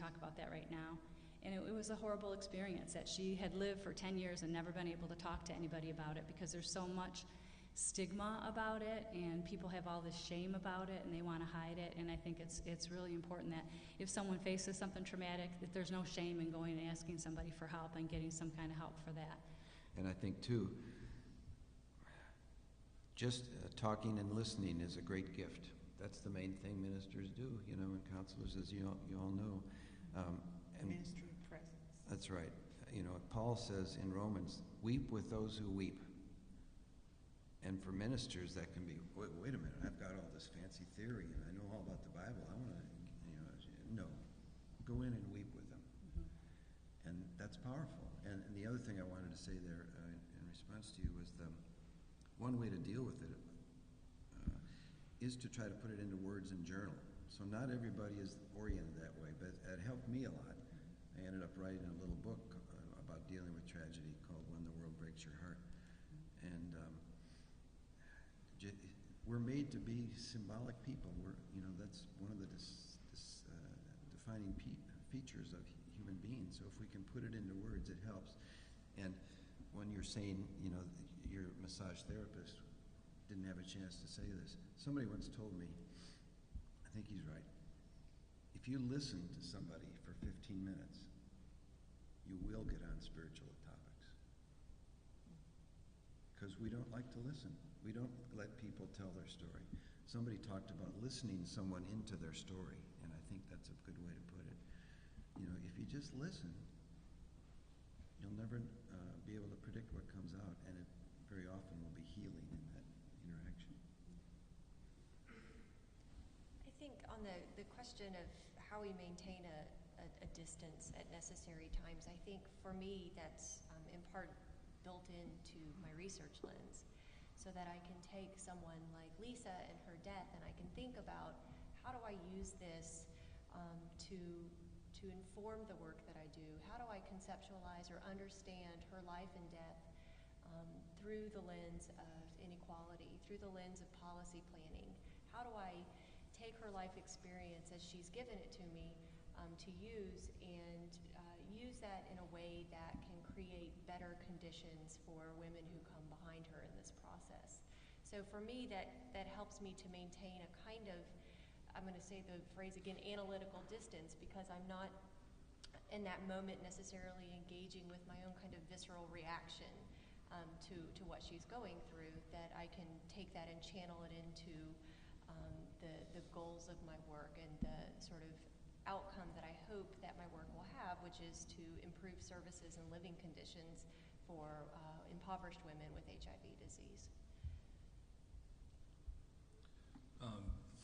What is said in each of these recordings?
talk about that right now. And it was a horrible experience that she had lived for 10 years and never been able to talk to anybody about it because there's so much stigma about it, and people have all this shame about it, and they want to hide it. And I think it's really important that if someone faces something traumatic, that there's no shame in going and asking somebody for help and getting some kind of help for that. And I think, too, just talking and listening is a great gift. That's the main thing ministers do, and counselors, as you all know. Ministry of presence. That's right. Paul says in Romans, weep with those who weep. And for ministers, that can be, wait a minute, I've got all this fancy theory, and I know all about the Bible. I want to, no. Go in and weep with them. Mm-hmm. And that's powerful. And the other thing I wanted to say there in response to you was one way to deal with it is to try to put it into words and journal. So not everybody is oriented that way, but it helped me a lot. I ended up writing a little book about dealing with tragedy called When the World Breaks Your Heart. And we're made to be symbolic people. That's one of the defining features of human beings. So if we can put it into words, it helps. And when you're saying, your massage therapist didn't have a chance to say this, somebody once told me, I think he's right, if you listen to somebody for 15 minutes, you will get on spiritual topics. Because we don't like to listen. We don't let people tell their story. Somebody talked about listening someone into their story, and I think that's a good way to put it. If you just listen, you'll never be able to predict what comes out, and it very often will be healing in that interaction. I think on the question of how we maintain a distance at necessary times, I think for me that's in part built into my research lens, so that I can take someone like Lisa and her death, and I can think about how do I use this to inform the work that I do? How do I conceptualize or understand her life and death through the lens of inequality, through the lens of policy planning? How do I take her life experience as she's given it to me to use and use that in a way that can create better conditions for women who come behind her in this process. So for me, that helps me to maintain a kind of, I'm going to say the phrase again, analytical distance, because I'm not in that moment necessarily engaging with my own kind of visceral reaction to what she's going through, that I can take that and channel it into the goals of my work and the sort of outcome that I hope that my work will have, which is to improve services and living conditions for impoverished women with HIV disease.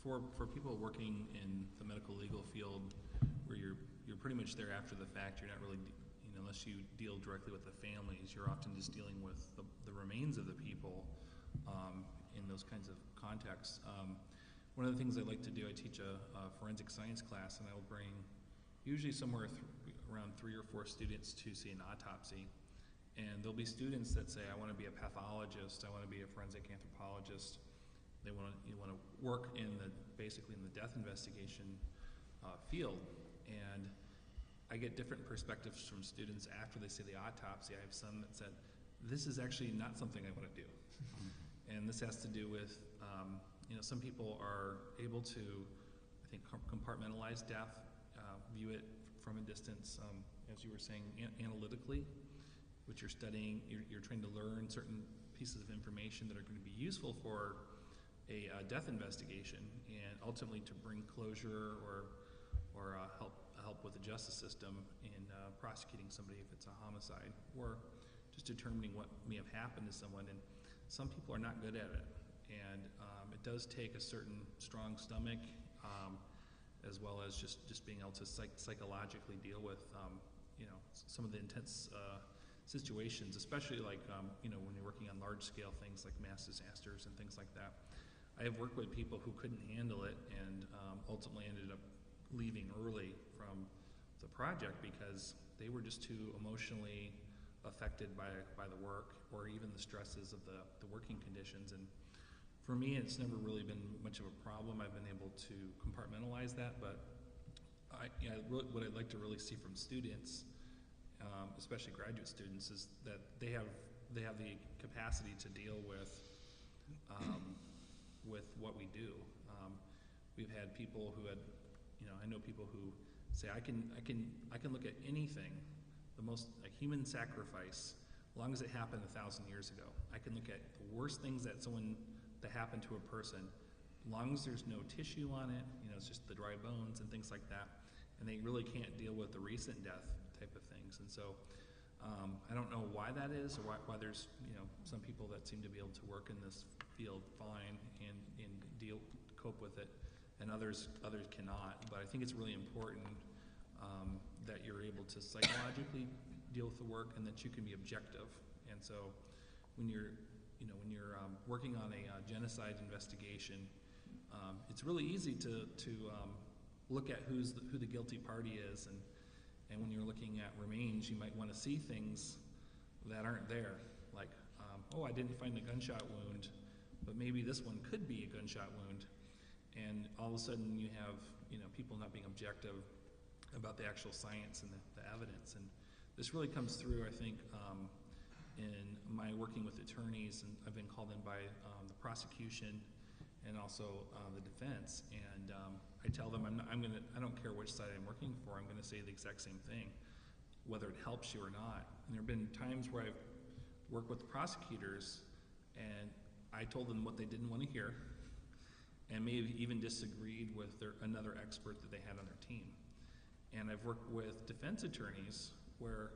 For people working in the medical legal field, where you're pretty much there after the fact, you're not really, unless you deal directly with the families, you're often just dealing with the remains of the people in those kinds of contexts. One of the things I like to do, I teach a forensic science class, and I will bring usually somewhere around 3 or 4 students to see an autopsy. And there'll be students that say, I want to be a pathologist, I want to be a forensic anthropologist. They want to work basically in the death investigation field. And I get different perspectives from students after they see the autopsy. I have some that said, this is actually not something I want to do. And this has to do with, some people are able to, I think, compartmentalize death, view it from a distance, as you were saying, analytically, which you're studying. You're trying to learn certain pieces of information that are going to be useful for a death investigation, and ultimately to bring closure or help with the justice system in prosecuting somebody if it's a homicide, or just determining what may have happened to someone. And some people are not good at it, and it does take a certain strong stomach, as well as just being able to psychologically deal with some of the intense situations, especially like when you're working on large scale things like mass disasters and things like that. I have worked with people who couldn't handle it and ultimately ended up leaving early from the project because they were just too emotionally affected by the work, or even the stresses of the working conditions. And for me, it's never really been much of a problem. I've been able to compartmentalize that, but what I'd like to really see from students, especially graduate students, is that they have the capacity to deal with what we do. We've had people who had, I know people who say, I can look at anything, the most like human sacrifice, as long as it happened 1,000 years ago. I can look at the worst things that happened to a person, as long as there's no tissue on it, it's just the dry bones and things like that, and they really can't deal with the recent death type of things. And so I don't know why that is, or why there's some people that seem to be able to work in this field fine and cope with it, and others cannot. But I think it's really important that you're able to psychologically deal with the work, and that you can be objective. And so when you're working on a genocide investigation, it's really easy to look at who the guilty party is, and when you're looking at remains, you might want to see things that aren't there, like I didn't find a gunshot wound, but maybe this one could be a gunshot wound, and all of a sudden you have people not being objective about the actual science and the evidence. And this really comes through, I think, in my working with attorneys, and I've been called in by the prosecution and also the defense, and I tell them I don't care which side I'm working for, I'm going to say the exact same thing, whether it helps you or not. And there have been times where I've worked with the prosecutors, and I told them what they didn't want to hear, and may have even disagreed with another expert that they had on their team. And I've worked with defense attorneys where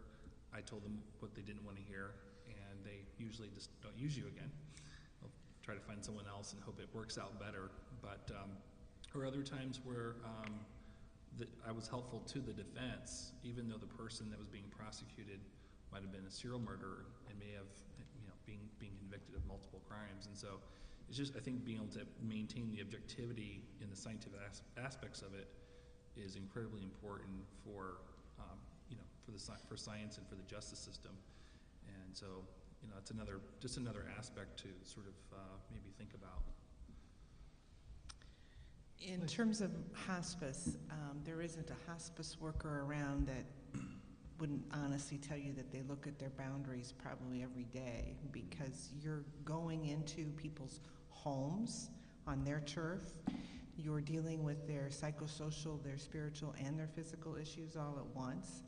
I told them what they didn't want to hear, and they usually just don't use you again. They'll try to find someone else and hope it works out better. But or other times where I was helpful to the defense, even though the person that was being prosecuted might have been a serial murderer and may have being convicted of multiple crimes. And so it's just, I think, being able to maintain the objectivity in the scientific aspects of it is incredibly important for for science and for the justice system. And so it's another aspect to sort of maybe think about. In terms of hospice, there isn't a hospice worker around that wouldn't honestly tell you that they look at their boundaries probably every day, because you're going into people's homes on their turf. You're dealing with their psychosocial, their spiritual, and their physical issues all at once.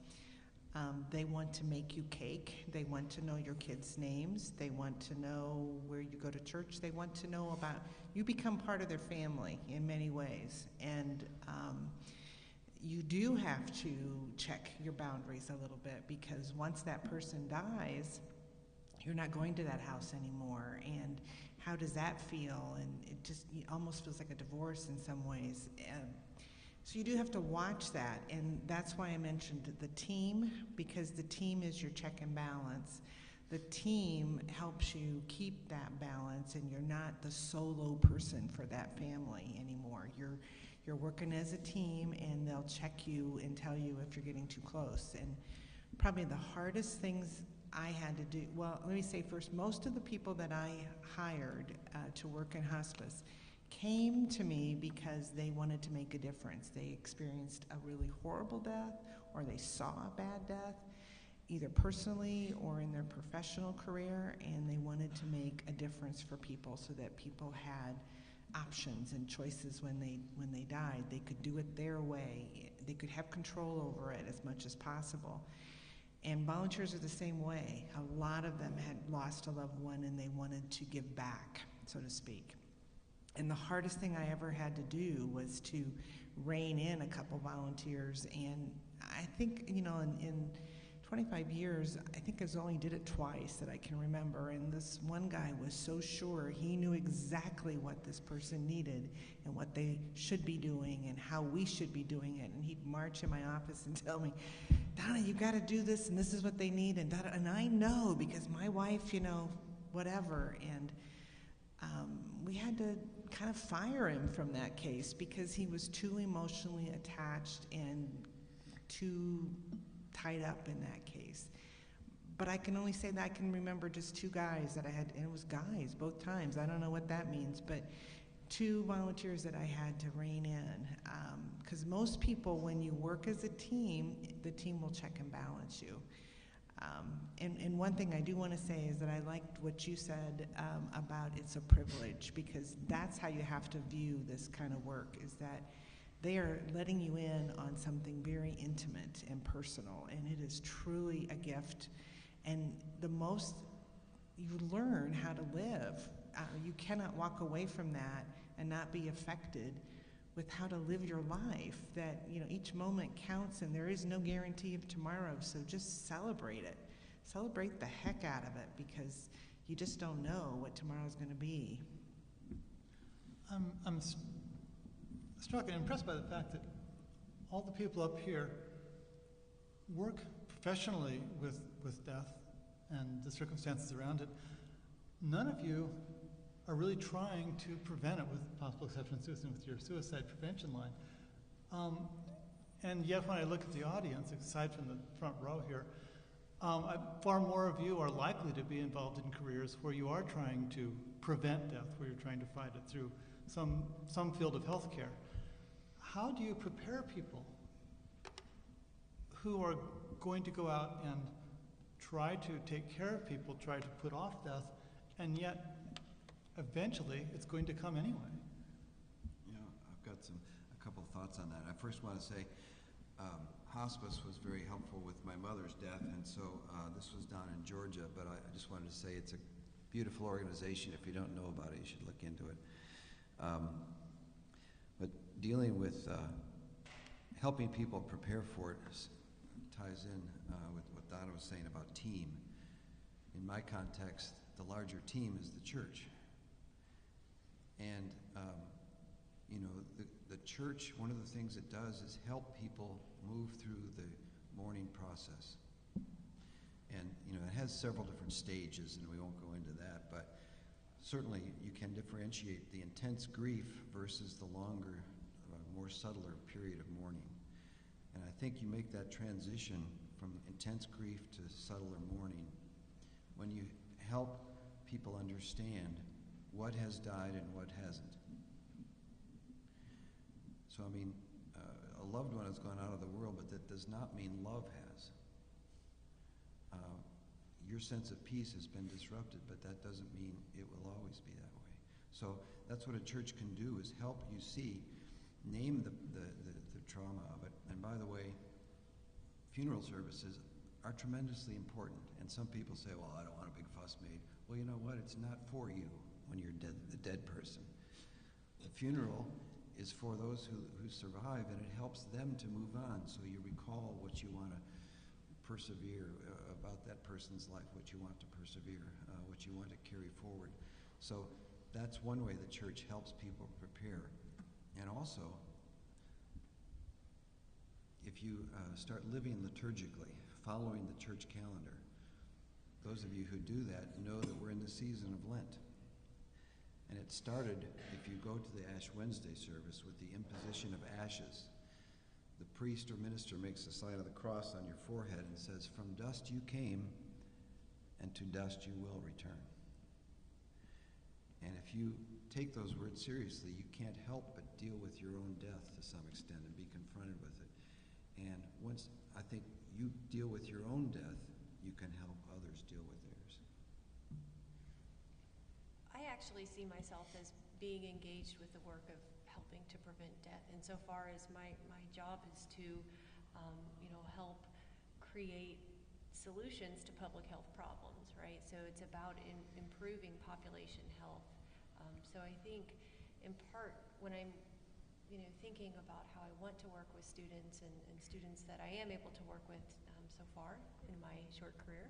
They want to make you cake. They want to know your kids' names. They want to know where you go to church. They want to know about, you become part of their family in many ways. And you do have to check your boundaries a little bit, because once that person dies, you're not going to that house anymore. And how does that feel? And it almost feels like a divorce in some ways. So you do have to watch that, and that's why I mentioned the team, because the team is your check and balance. The team helps you keep that balance, and you're not the solo person for that family anymore. You're working as a team, and they'll check you and tell you if you're getting too close. And probably the hardest things I had to do, well, let me say first, most of the people that I hired to work in hospice came to me because they wanted to make a difference. They experienced a really horrible death, or they saw a bad death, either personally or in their professional career, and they wanted to make a difference for people so that people had options and choices when they died. They could do it their way. They could have control over it as much as possible. And volunteers are the same way. A lot of them had lost a loved one, and they wanted to give back, so to speak. And the hardest thing I ever had to do was to rein in a couple volunteers. And I think, in 25 years, I think I only did it twice that I can remember. And this one guy was so sure he knew exactly what this person needed and what they should be doing and how we should be doing it. And he'd march in my office and tell me, Donna, you got to do this, and this is what they need. And I know, because my wife, whatever. And we had to kind of fire him from that case because he was too emotionally attached and too tied up in that case. But I can only say that I can remember just two guys that I had, and it was guys both times. I don't know what that means, but 2 volunteers that I had to rein in, because most people, when you work as a team, the team will check and balance you. And one thing I do want to say is that I liked what you said about it's a privilege, because that's how you have to view this kind of work, is that they are letting you in on something very intimate and personal, and it is truly a gift. And the most you learn how to live, you cannot walk away from that and not be affected with how to live your life, that, you know, each moment counts and there is no guarantee of tomorrow, so just celebrate it. Celebrate the heck out of it, because you just don't know what tomorrow's going to be. I'm struck and impressed by the fact that all the people up here work professionally with death and the circumstances around it. None of you are really trying to prevent it, with possible exception of suicide, with your suicide prevention line. And yet when I look at the audience, aside from the front row here, far more of you are likely to be involved in careers where you are trying to prevent death, where you're trying to fight it through some field of healthcare. How do you prepare people who are going to go out and try to take care of people, try to put off death, and yet eventually it's going to come anyway? Yeah, I've got a couple thoughts on that. I first want to say hospice was very helpful with my mother's death, and so this was down in Georgia, but I just wanted to say it's a beautiful organization. If you don't know about it, you should look into it. But dealing with helping people prepare for it ties in with what Donna was saying about team. In my context, the larger team is the church. And, you know, the church, one of the things it does is help people move through the mourning process. And, you know, it has several different stages, and we won't go into that, but certainly you can differentiate the intense grief versus the longer, more subtler period of mourning. And I think you make that transition from intense grief to subtler mourning when you help people understand what has died and what hasn't. So, I mean, a loved one has gone out of the world, but that does not mean love has. Your sense of peace has been disrupted, but that doesn't mean it will always be that way. So that's what a church can do, is help you see, name the trauma of it. And by the way, funeral services are tremendously important. And some people say, well, I don't want a big fuss made. Well, you know what? It's not for you when you're dead, the dead person. The funeral is for those who survive, and it helps them to move on. So you recall what you want to persevere about that person's life, what you want to persevere, what you want to carry forward. So that's one way the church helps people prepare. And also, if you start living liturgically, following the church calendar, those of you who do that know that we're in the season of Lent. And it started, if you go to the Ash Wednesday service, with the imposition of ashes. The priest or minister makes the sign of the cross on your forehead and says, from dust you came, and to dust you will return. And if you take those words seriously, you can't help but deal with your own death to some extent and be confronted with it. And once I think you deal with your own death, you can help others deal with theirs. I actually see myself as being engaged with the work of helping to prevent death, insofar as my job is to help create solutions to public health problems, right? So it's about improving population health. So I think, in part, when I'm thinking about how I want to work with students and students that I am able to work with so far in my short career,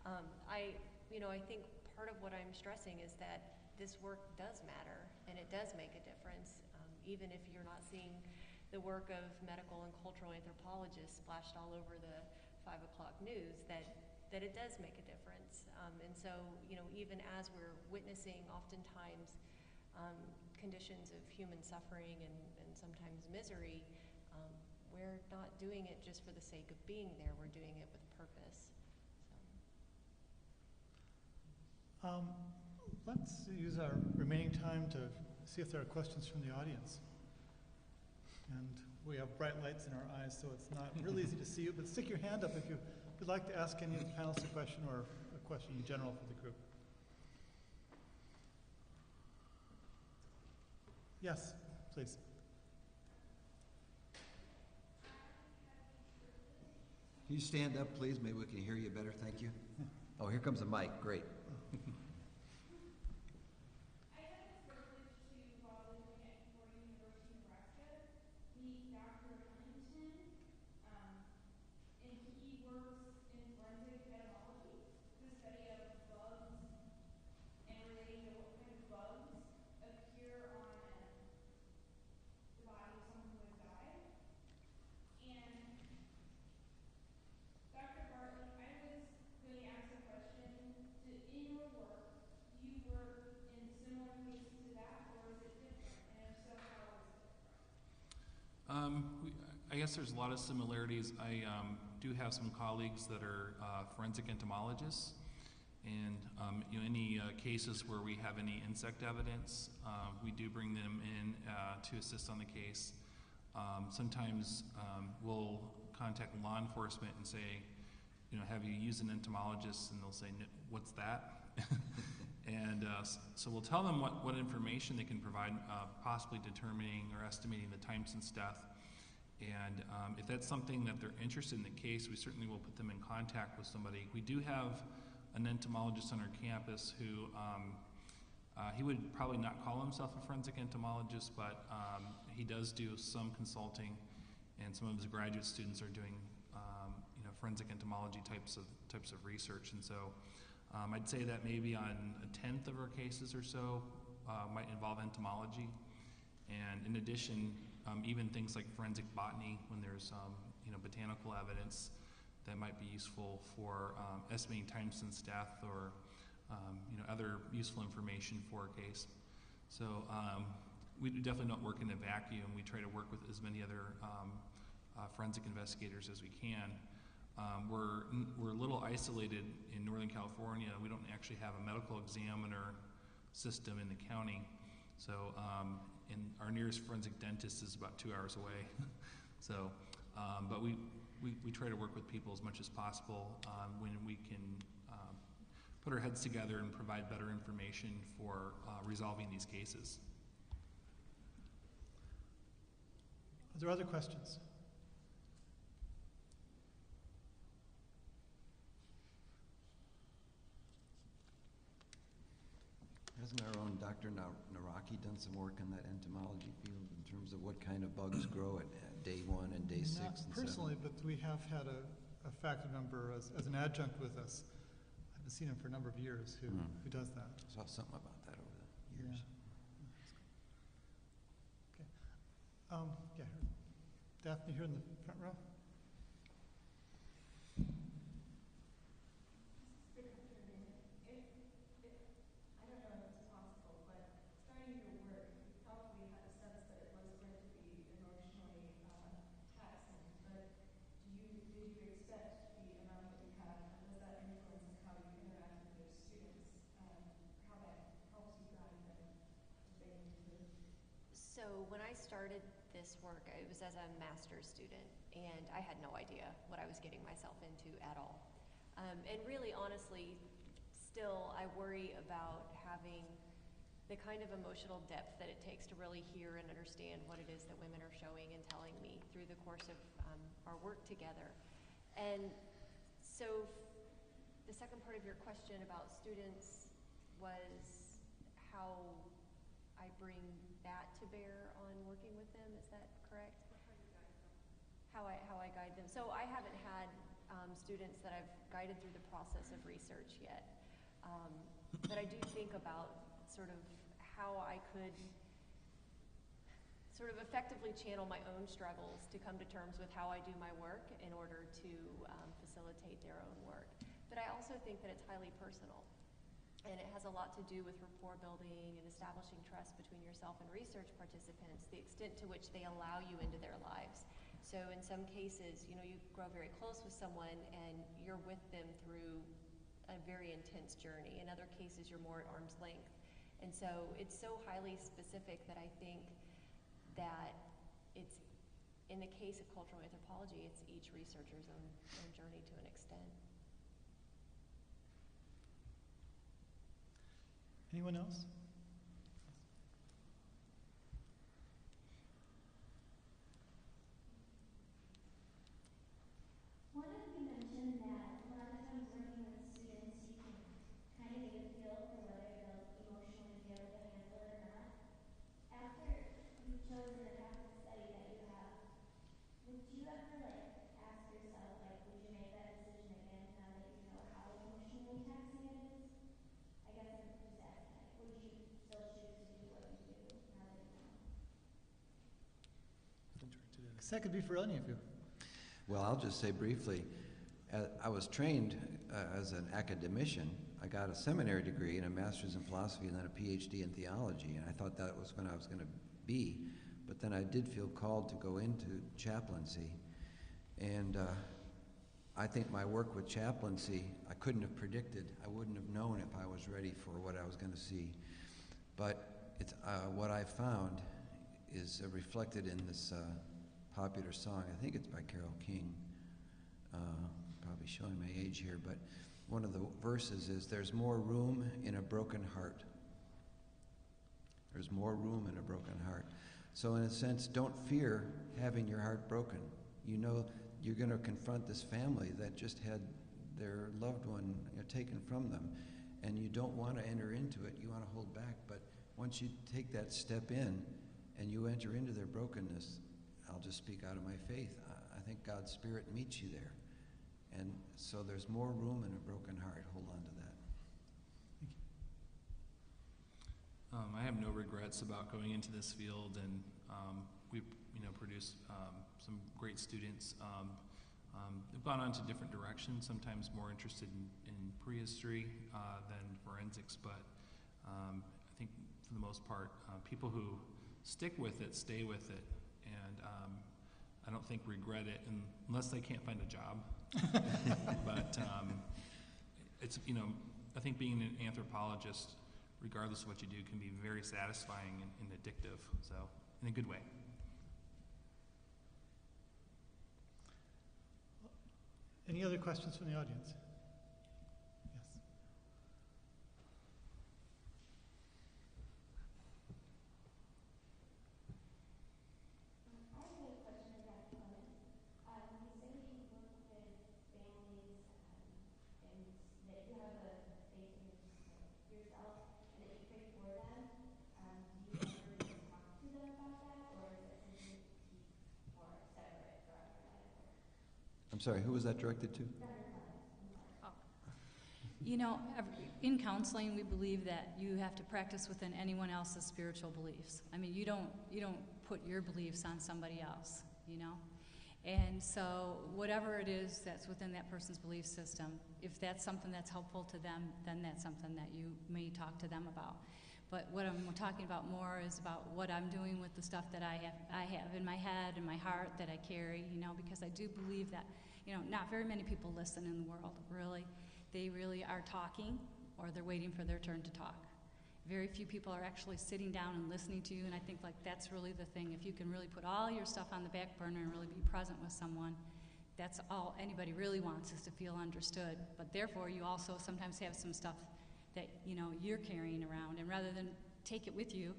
I think part of what I'm stressing is that this work does matter, and it does make a difference, even if you're not seeing the work of medical and cultural anthropologists splashed all over the 5 o'clock news, that it does make a difference. And so, even as we're witnessing oftentimes conditions of human suffering and sometimes misery, we're not doing it just for the sake of being there. We're doing it with purpose. Let's use our remaining time to see if there are questions from the audience. And we have bright lights in our eyes, so it's not really easy to see you, but stick your hand up if you would like to ask any of the panelists a question or a question in general for the group. Yes, please. Can you stand up, please? Maybe we can hear you better. Thank you. Oh, here comes a mic. Great. I guess there's a lot of similarities. I do have some colleagues that are forensic entomologists, and any cases where we have any insect evidence, we do bring them in to assist on the case. Sometimes we'll contact law enforcement and say, have you used an entomologist? And they'll say, what's that? And so we'll tell them what information they can provide, possibly determining or estimating the time since death. And if that's something that they're interested in the case, we certainly will put them in contact with somebody. We do have an entomologist on our campus who, he would probably not call himself a forensic entomologist, but he does do some consulting, and some of his graduate students are doing forensic entomology types of research. And so I'd say that maybe on 1/10 of our cases or so might involve entomology. And in addition, even things like forensic botany, when there's botanical evidence that might be useful for estimating time since death, or other useful information for a case. So we definitely don't work in a vacuum. We try to work with as many other forensic investigators as we can. We're a little isolated in Northern California. We don't actually have a medical examiner system in the county. So, and our nearest forensic dentist is about 2 hours away. So, but we try to work with people as much as possible when we can put our heads together and provide better information for resolving these cases. Are there other questions? Hasn't our own Dr. Naraki done some work in that entomology field in terms of what kind of bugs grow at day 1 and day 6 Not and personally, 7? but we have had a faculty member as an adjunct with us. I haven't seen him for a number of years who does that. I saw something about that over the years. Yeah. Okay. Daphne here in the front row. So when I started this work, it was as a master's student, and I had no idea what I was getting myself into at all. And really, honestly, still, I worry about having the kind of emotional depth that it takes to really hear and understand what it is that women are showing and telling me through the course of our work together. And so the second part of your question about students was how I bring that to bear on working with them. Is that correct? How I guide them. So I haven't had students that I've guided through the process of research yet, but I do think about sort of how I could sort of effectively channel my own struggles to come to terms with how I do my work in order to facilitate their own work. But I also think that it's highly personal. And it has a lot to do with rapport building and establishing trust between yourself and research participants, the extent to which they allow you into their lives. So in some cases, you grow very close with someone and you're with them through a very intense journey. In other cases, you're more at arm's length. And so it's so highly specific that I think that it's, in the case of cultural anthropology, it's each researcher's own journey to an extent. Anyone else? One of you mentioned that a lot of times working with students, you can kind of get a feel for whether they'll emotionally be able to handle it or not. After you've chosen a path of study that you have, would you ever ask yourself, would you make that decision again now that you know how emotionally taxing it is? I guess I'm just asking, would you still choose to do what you do now that you know? That could be for any of you. Well, I'll just say briefly, I was trained as an academician. I got a seminary degree and a master's in philosophy and then a PhD in theology, and I thought that was when I was going to be. But then I did feel called to go into chaplaincy, and I think my work with chaplaincy, I couldn't have predicted. I wouldn't have known if I was ready for what I was going to see. But it's, what I found is reflected in this popular song. I think it's by Carole King. Probably showing my age here, but one of the verses is, "There's more room in a broken heart." There's more room in a broken heart. So in a sense, don't fear having your heart broken. You know you're going to confront this family that just had their loved one taken from them, and you don't want to enter into it. You want to hold back, but once you take that step in and you enter into their brokenness, I'll just speak out of my faith. I think God's Spirit meets you there. And so there's more room in a broken heart. Hold on to that. I have no regrets about going into this field, and we've produced some great students. They've gone on to different directions, sometimes more interested in prehistory than forensics, but I think for the most part, people who stick with it, stay with it, and I don't think regret it unless they can't find a job. But it's, I think being an anthropologist, regardless of what you do, can be very satisfying and addictive, so in a good way. Any other questions from the audience? Yes. I have a question about Clement. You say you work with families and that you have a faith in yourself and that you pray for them. Do you ever talk to them about that, or is that something you keep more separate from your life work? I'm sorry, who was that directed to? In counseling, we believe that you have to practice within anyone else's spiritual beliefs. I mean, you don't put your beliefs on somebody else, And so whatever it is that's within that person's belief system, if that's something that's helpful to them, then that's something that you may talk to them about. But what I'm talking about more is about what I'm doing with the stuff that I have in my head and my heart that I carry, because I do believe that, not very many people listen in the world, really. They really are talking, or they're waiting for their turn to talk. Very few people are actually sitting down and listening to you, and I think that's really the thing. If you can really put all your stuff on the back burner and really be present with someone, that's all anybody really wants, is to feel understood. But therefore, you also sometimes have some stuff that you're carrying around, and rather than take it with you,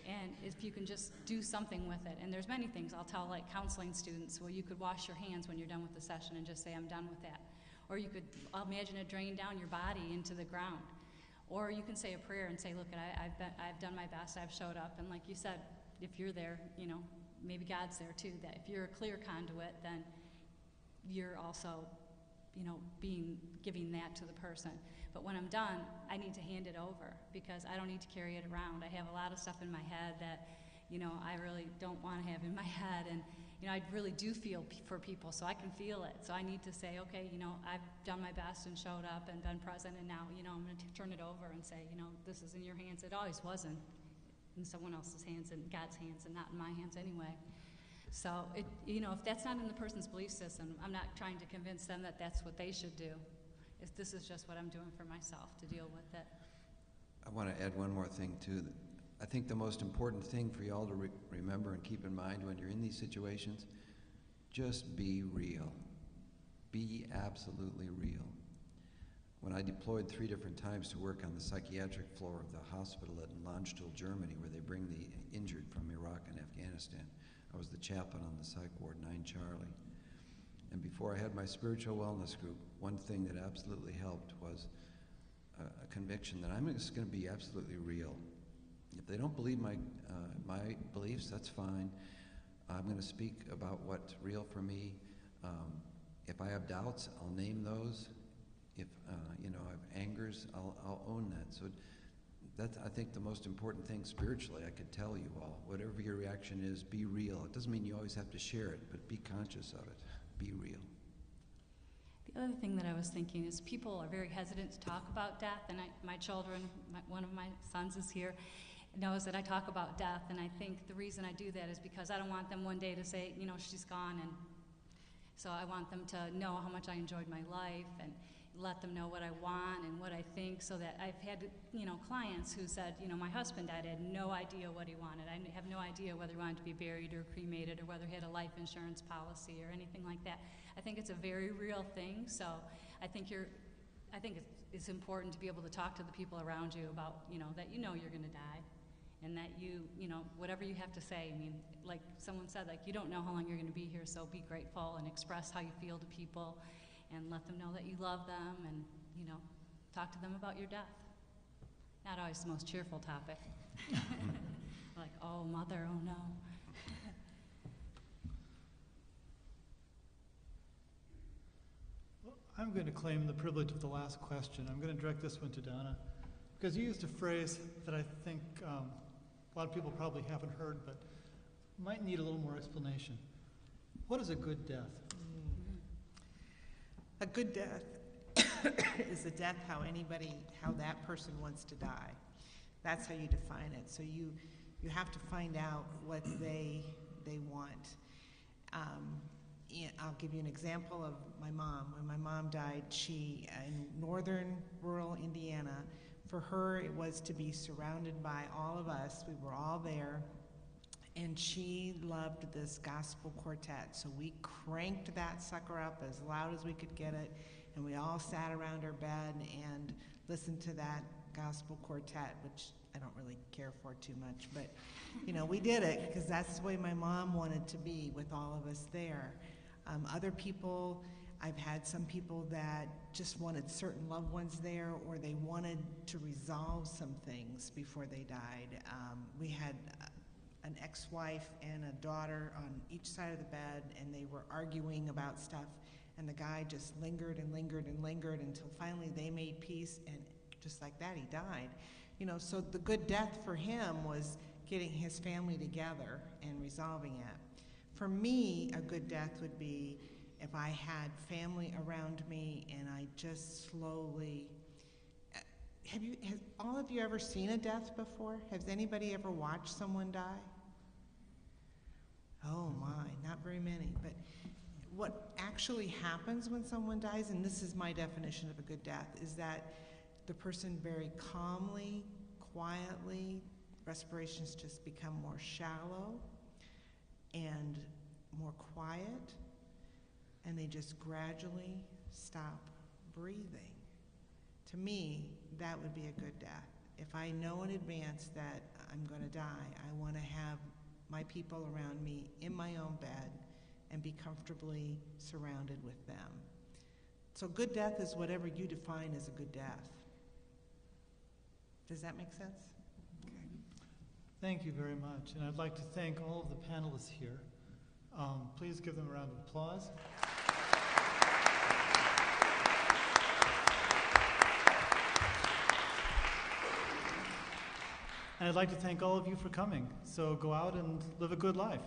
and if you can just do something with it. And there's many things I'll tell counseling students. Well, you could wash your hands when you're done with the session and just say, I'm done with that. Or you could imagine it drain down your body into the ground. Or you can say a prayer and say, look, I've done my best, I've showed up. And like you said, if you're there, maybe God's there too, that if you're a clear conduit, then you're also, giving that to the person. But when I'm done, I need to hand it over, because I don't need to carry it around. I have a lot of stuff in my head that, I really don't want to have in my head. And I really do feel for people, so I can feel it. So I need to say, okay, I've done my best and showed up and been present, and now, I'm going to turn it over and say, this is in your hands. It always wasn't in someone else's hands, in God's hands, and not in my hands anyway. So, if that's not in the person's belief system, I'm not trying to convince them that that's what they should do. This is just what I'm doing for myself to deal with it. I want to add one more thing, too. I think the most important thing for y'all to remember and keep in mind when you're in these situations, just be real. Be absolutely real. When I deployed 3 different times to work on the psychiatric floor of the hospital in Langdon, Germany, where they bring the injured from Iraq and Afghanistan, I was the chaplain on the psych ward, 9 Charlie. And before I had my spiritual wellness group, one thing that absolutely helped was a conviction that I'm just going to be absolutely real. If they don't believe my beliefs, that's fine. I'm going to speak about what's real for me. If I have doubts, I'll name those. If I have angers, I'll own that. So that's, I think, the most important thing spiritually I could tell you all. Whatever your reaction is, be real. It doesn't mean you always have to share it, but be conscious of it. Be real. The other thing that I was thinking is people are very hesitant to talk about death, and my children, one of my sons is here, knows that I talk about death, and I think the reason I do that is because I don't want them one day to say, she's gone, and so I want them to know how much I enjoyed my life and let them know what I want and what I think, so that I've had, clients who said, my husband died, I had no idea what he wanted. I have no idea whether he wanted to be buried or cremated or whether he had a life insurance policy or anything like that. I think it's a very real thing, so I think it's important to be able to talk to the people around you about, that you're going to die, and that whatever you have to say. I mean, like someone said, you don't know how long you're going to be here, so be grateful and express how you feel to people. And let them know that you love them, and, talk to them about your death. Not always the most cheerful topic. Like, oh, mother, oh, no. Well, I'm going to claim the privilege of the last question. I'm going to direct this one to Donna, because you used a phrase that I think a lot of people probably haven't heard, but might need a little more explanation. What is a good death? A good death is a death how that person wants to die. That's how you define it. So you have to find out what they want. I'll give you an example of my mom. When my mom died, she, in northern rural Indiana, for her it was to be surrounded by all of us. We were all there. And she loved this gospel quartet. So we cranked that sucker up as loud as we could get it, and we all sat around her bed and listened to that gospel quartet, which I don't really care for too much. But, we did it because that's the way my mom wanted to be, with all of us there. Other people, I've had some people that just wanted certain loved ones there, or they wanted to resolve some things before they died. We had an ex-wife and a daughter on each side of the bed, and they were arguing about stuff, and the guy just lingered and lingered and lingered until finally they made peace, and just like that, he died. So the good death for him was getting his family together and resolving it. For me, a good death would be if I had family around me and I just slowly... Has all of you ever seen a death before? Has anybody ever watched someone die? Oh my, not very many. But what actually happens when someone dies, and this is my definition of a good death, is that the person very calmly, quietly, respirations just become more shallow and more quiet, and they just gradually stop breathing. To me, that would be a good death. If I know in advance that I'm going to die, I want to have my people around me in my own bed and be comfortably surrounded with them. So good death is whatever you define as a good death. Does that make sense? Okay. Thank you very much. And I'd like to thank all of the panelists here. Please give them a round of applause. And I'd like to thank all of you for coming. So go out and live a good life.